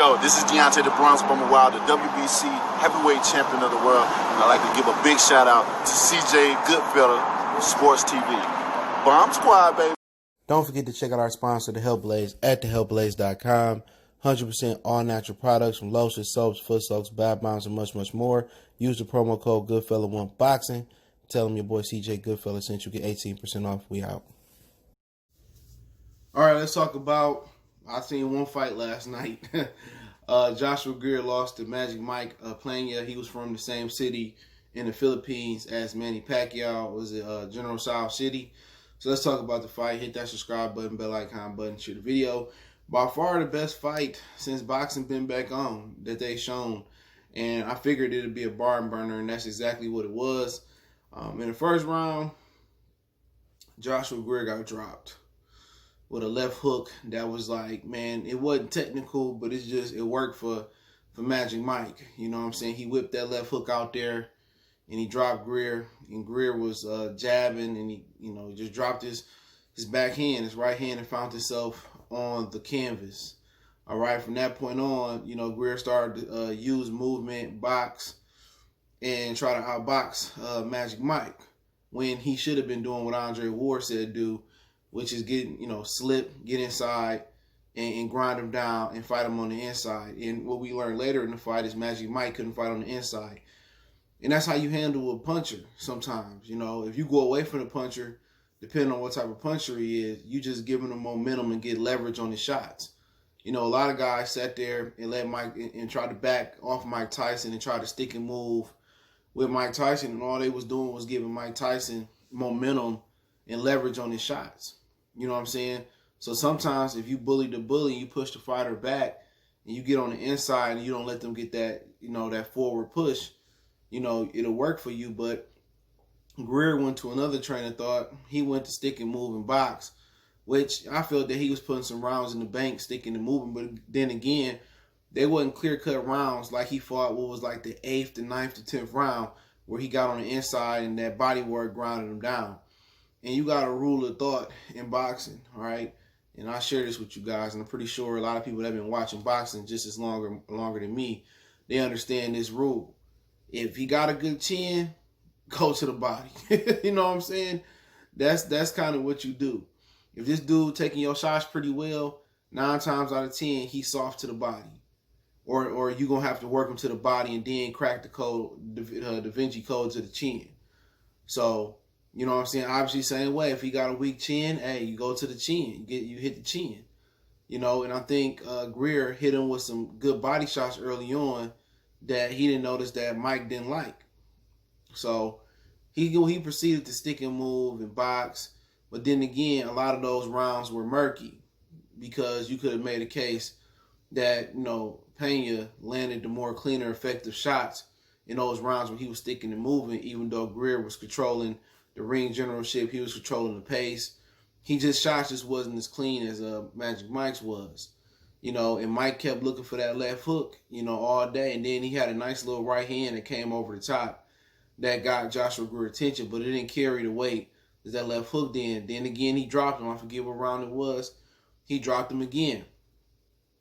Yo, this is Deontay the Bronx Bummer Wild, the WBC heavyweight champion of the world. And I'd like to give a big shout out to CJ Goodfellow, Sports TV. Bomb Squad, baby. Don't forget to check out our sponsor, The Health Blaze, at thehealthblaze.com. 100% all natural products from lotions, soaps, foot soaks, bath bombs, and much, much more. Use the promo code Goodfellow1Boxing. Tell them your boy CJ Goodfellow sent you, get 18% off. We out. All right, let's talk about, I seen one fight last night. Joshua Greer lost to Magic Mike Plania. He was from the same city in the Philippines as Manny Pacquiao. Was it General South City? So let's talk about the fight. Hit that subscribe button, bell icon button, share the video. By far the best fight since boxing been back on that they've shown. And I figured it would be a barn burner, and that's exactly what it was. In the first round, Joshua Greer got dropped with a left hook that was like, man, it wasn't technical, but it worked for Magic Mike. You know what I'm saying? He whipped that left hook out there and he dropped Greer, and Greer was jabbing, and he, just dropped his backhand, his right hand, and found himself on the canvas. All right, from that point on, Greer started to use movement, box, and try to outbox Magic Mike when he should have been doing what Andre Ward said do, which is slip, get inside, and grind him down and fight him on the inside. And what we learned later in the fight is Magic Mike couldn't fight on the inside. And that's how you handle a puncher sometimes. If you go away from the puncher, depending on what type of puncher he is, you just give him the momentum and get leverage on his shots. A lot of guys sat there and let Mike and tried to back off Mike Tyson and try to stick and move with Mike Tyson, and all they was doing was giving Mike Tyson momentum and leverage on his shots. You know what I'm saying? So sometimes if you bully the bully, you push the fighter back, and you get on the inside and you don't let them get that, that forward push, it'll work for you. But Greer went to another train of thought. He went to stick and move and box, which I felt that he was putting some rounds in the bank, sticking and moving. But then again, they wasn't clear-cut rounds like he fought what was like the 8th, the 9th, the 10th round, where he got on the inside and that body work grounded him down. And you got a rule of thought in boxing, all right? And I share this with you guys, and I'm pretty sure a lot of people that have been watching boxing just as longer than me, they understand this rule. If he got a good chin, go to the body. You know what I'm saying? That's kind of what you do. If this dude taking your shots pretty well, 9 times out of 10, he's soft to the body. Or you're going to have to work him to the body and then crack the code, Da Vinci code to the chin. So, you know what I'm saying? Obviously, same way. If he got a weak chin, hey, you go to the chin. You hit the chin. And I think Greer hit him with some good body shots early on that he didn't notice that Mike didn't like. So he proceeded to stick and move and box. But then again, a lot of those rounds were murky because you could have made a case that, Pena landed the more cleaner, effective shots in those rounds when he was sticking and moving, even though Greer was controlling the ring generalship, he was controlling the pace. Shots just wasn't as clean as Magic Mike's was. And Mike kept looking for that left hook, all day. And then he had a nice little right hand that came over the top that got Joshua Greer's attention, but it didn't carry the weight that that left hook did. Then again, he dropped him. I forget what round it was. He dropped him again.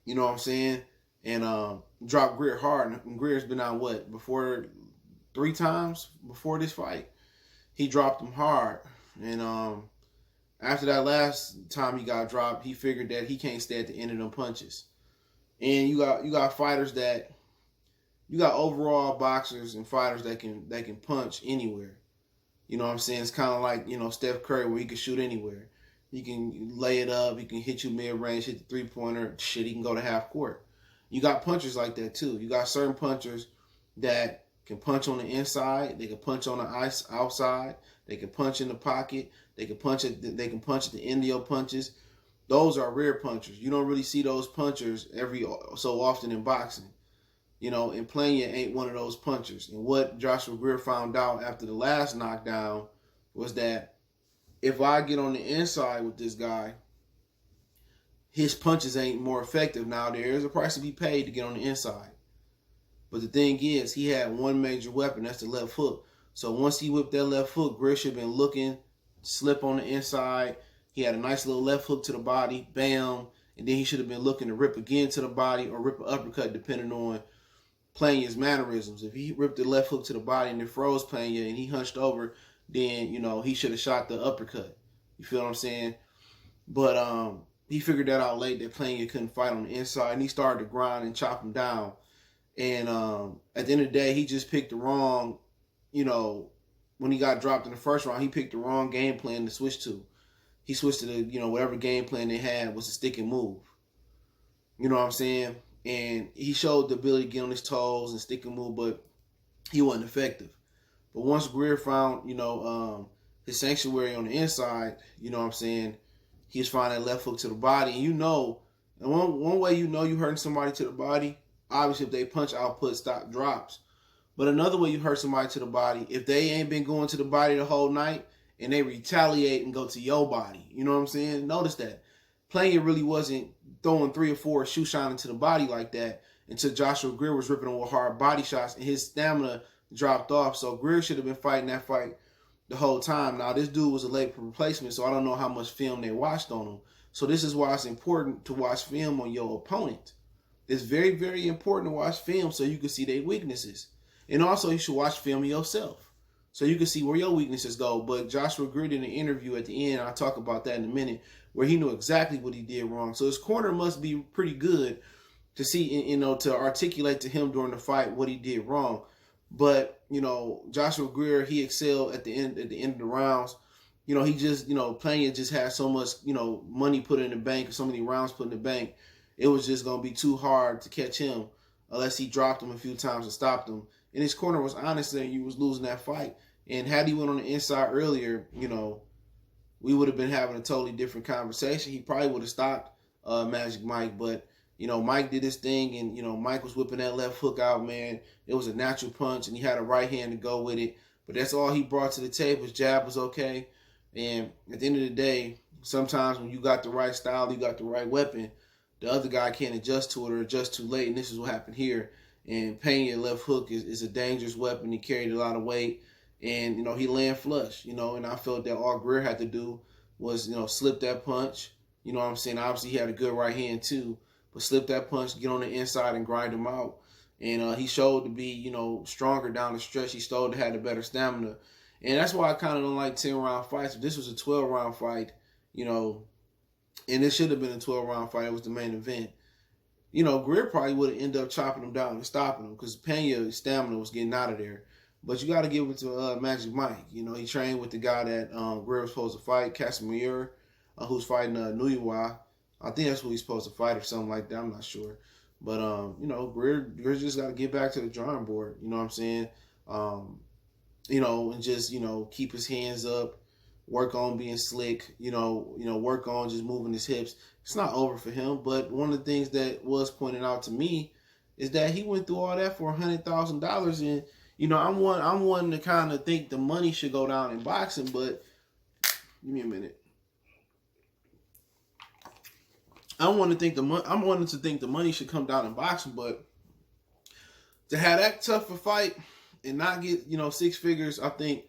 You know what I'm saying? And dropped Greer hard. And Greer's been out, 3 times before this fight? He dropped him hard. And after that last time he got dropped, he figured that he can't stay at the end of them punches. And you got fighters that, you got overall boxers and fighters that can punch anywhere. You know what I'm saying? It's kind of like, Steph Curry, where he can shoot anywhere. He can lay it up. He can hit you mid-range, hit the three-pointer. Shit, he can go to half court. You got punchers like that too. You got certain punchers that can punch on the inside. They can punch on the outside. They can punch in the pocket. They can punch at the end of your punches. Those are rare punchers. You don't really see those punchers every so often in boxing. And Plania ain't one of those punchers. And what Joshua Greer found out after the last knockdown was that if I get on the inside with this guy, his punches ain't more effective. Now, there is a price to be paid to get on the inside. But the thing is, he had one major weapon. That's the left hook. So once he whipped that left hook, Greer should have been looking, slip on the inside. He had a nice little left hook to the body, bam, and then he should have been looking to rip again to the body or rip an uppercut, depending on Plania's mannerisms. If he ripped the left hook to the body and it froze Plania and he hunched over, then, you know, he should have shot the uppercut. You feel what I'm saying? But he figured that out late, that Plania couldn't fight on the inside, and he started to grind and chop him down. And at the end of the day, he just picked the wrong, you know, when he got dropped in the first round, he picked the wrong game plan to switch to. He switched to the, you know, whatever game plan they had was a stick and move. You know what I'm saying? And he showed the ability to get on his toes and stick and move, but he wasn't effective. But once Greer found, you know, his sanctuary on the inside, you know what I'm saying, he was finding that left hook to the body. And you know, and one way you know you hurting somebody to the body, obviously if they punch output drops. But another way you hurt somebody to the body, if they ain't been going to the body the whole night and they retaliate and go to your body. You know what I'm saying? Notice that. Plania really wasn't throwing 3 or 4 shoe shining to the body like that until Joshua Greer was ripping him with hard body shots and his stamina dropped off. So Greer should have been fighting that fight the whole time. Now, this dude was a late replacement, so I don't know how much film they watched on him. So this is why it's important to watch film on your opponent. It's very, very important to watch film so you can see their weaknesses. And also, you should watch film yourself so you can see where your weaknesses go. But Joshua Greer did an interview at the end, I'll talk about that in a minute, where he knew exactly what he did wrong. So his corner must be pretty good to see, you know, to articulate to him during the fight what he did wrong. But, you know, Joshua Greer, he excelled at the end of the rounds. You know, he just, you know, Plania just had so much, you know, money put in the bank, so many rounds put in the bank. It was just going to be too hard to catch him unless he dropped him a few times and stopped him. And his corner was honest that he was losing that fight. And had he went on the inside earlier, you know, we would have been having a totally different conversation. He probably would have stopped Magic Mike. But, you know, Mike did his thing, and, you know, Mike was whipping that left hook out, man. It was a natural punch, and he had a right hand to go with it. But that's all he brought to the table. His jab was okay. And at the end of the day, sometimes when you got the right style, you got the right weapon, the other guy can't adjust to it or adjust too late. And this is what happened here. And Plania left hook is a dangerous weapon. He carried a lot of weight. And, you know, he landed flush, you know, and I felt that all Greer had to do was, you know, slip that punch. You know what I'm saying? Obviously, he had a good right hand, too. But slip that punch, get on the inside, and grind him out. And he showed to be, you know, stronger down the stretch. He showed to have a better stamina. And that's why I kind of don't like 10-round fights. If this was a 12-round fight, you know, and it should have been a 12-round fight. It was the main event. You know, Greer probably would have ended up chopping him down and stopping him because Plania's stamina was getting out of there. But you got to give it to Magic Mike. You know, he trained with the guy that Greer was supposed to fight, Casimir, who's fighting Nuyiwa. I think that's who he's supposed to fight or something like that. I'm not sure. But, you know, Greer just got to get back to the drawing board. You know what I'm saying? You know, and just, you know, keep his hands up, work on being slick, you know, work on just moving his hips. It's not over for him. But one of the things that was pointed out to me is that he went through all that for $100,000. And, you know, I'm one to kind of think the money should go down in boxing, but give me a minute. I'm wanting to think the money should come down in boxing, but to have that tough a fight and not get, you know, 6 figures, I think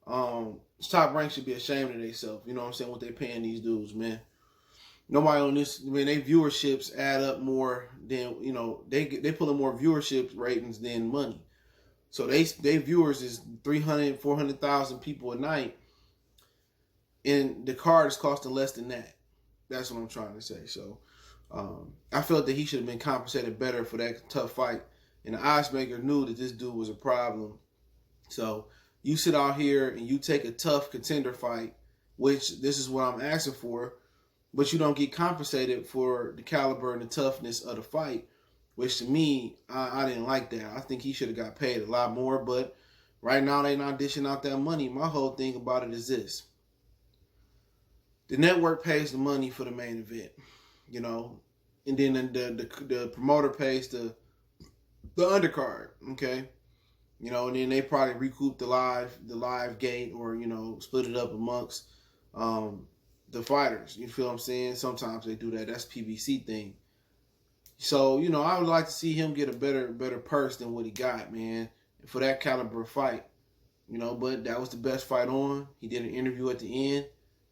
Top Rank should be ashamed of themselves. You know what I'm saying? What they paying these dudes, man. Nobody on this, I mean, their viewerships add up more than, you know, they pulling more viewership ratings than money. So they viewers is 300, 400,000 people a night, and the card is costing less than that. That's what I'm trying to say. So I felt that he should have been compensated better for that tough fight, and the odds maker knew that this dude was a problem. So you sit out here and you take a tough contender fight, which this is what I'm asking for, but you don't get compensated for the caliber and the toughness of the fight. Which to me, I didn't like that. I think he should have got paid a lot more. But right now, they not dishing out that money. My whole thing about it is this. The network pays the money for the main event, you know. And then the promoter pays the undercard, okay? You know, and then they probably recoup the live gate or, you know, split it up amongst the fighters. You feel what I'm saying? Sometimes they do that. That's PBC thing. So, you know, I would like to see him get a better purse than what he got, man, for that caliber fight. You know, but that was the best fight on. He did an interview at the end,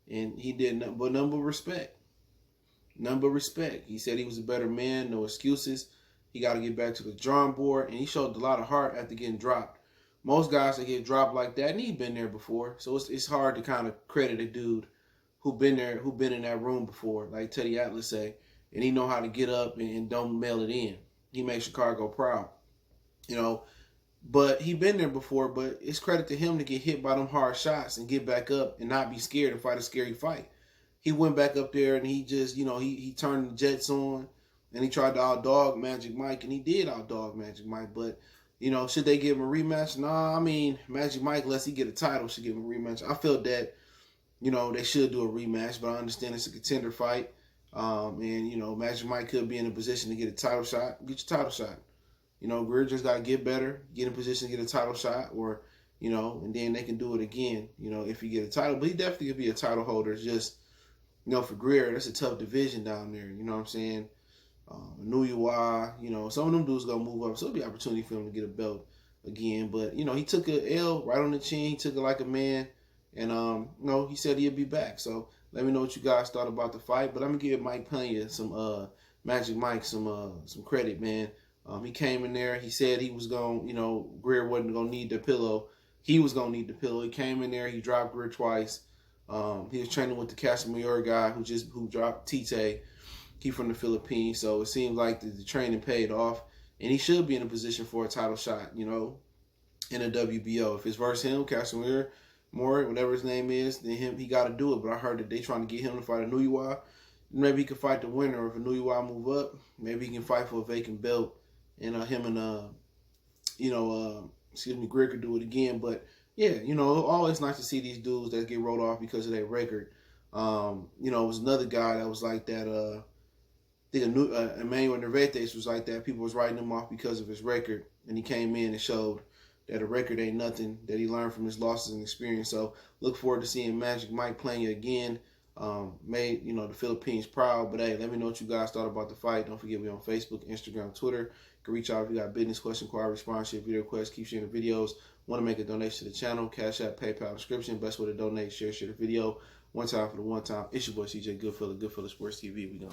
and he did nothing but respect. None but respect. He said he was a better man, no excuses. He got to get back to the drawing board, and he showed a lot of heart after getting dropped. Most guys that get dropped like that, and he'd been there before, so it's hard to kind of credit a dude who been there, who been in that room before, like Teddy Atlas say, and he know how to get up and don't mail it in. He makes Chicago proud, you know. But he been there before, but it's credit to him to get hit by them hard shots and get back up and not be scared and fight a scary fight. He went back up there and he just, he turned the Jets on and he tried to outdog Magic Mike, and he did outdog Magic Mike. But, should they give him a rematch? Nah, I mean, Magic Mike, unless he get a title, should give him a rematch. I feel that, they should do a rematch, but I understand it's a contender fight. Magic Mike could be in a position to get a title shot. Get your title shot. Greer just got to get better, get in position to get a title shot, or, and then they can do it again, if he get a title. But he definitely could be a title holder. It's just, for Greer, that's a tough division down there. You know what I'm saying? Nuyua, some of them dudes going to move up. So it'll be an opportunity for him to get a belt again. But, he took a L right on the chin. He took it like a man. And, he said he'd be back. So let me know what you guys thought about the fight. But I'm going to give Mike Plania Magic Mike some credit, man. He came in there. He said he was going, Greer wasn't going to need the pillow. He was going to need the pillow. He came in there. He dropped Greer twice. He was training with the Casimir guy who dropped Tite. He from the Philippines. So it seems like the training paid off. And he should be in a position for a title shot, in a WBO. If it's versus him, Casimir, Moore, whatever his name is, then he got to do it. But I heard that they trying to get him to fight a Nuyua. Maybe he could fight the winner. If a Nuyua move up, maybe he can fight for a vacant belt. And Greer could do it again. But, yeah, always nice to see these dudes that get rolled off because of their record. It was another guy that was like that. I think Emmanuel Nervantes was like that. People was writing him off because of his record. And he came in and showed that a record ain't nothing, that he learned from his losses and experience. So look forward to seeing Magic Mike playing again. Made the Philippines proud. But hey, let me know what you guys thought about the fight. Don't forget, we on Facebook, Instagram, Twitter. You can reach out if you got business question, inquiry, response, share video requests, keep sharing the videos. Want to make a donation to the channel? Cash App, PayPal, description. Best way to donate, share the video. One time for the one time. It's your boy CJ Goodfellow, Goodfellow Sports TV. We gone.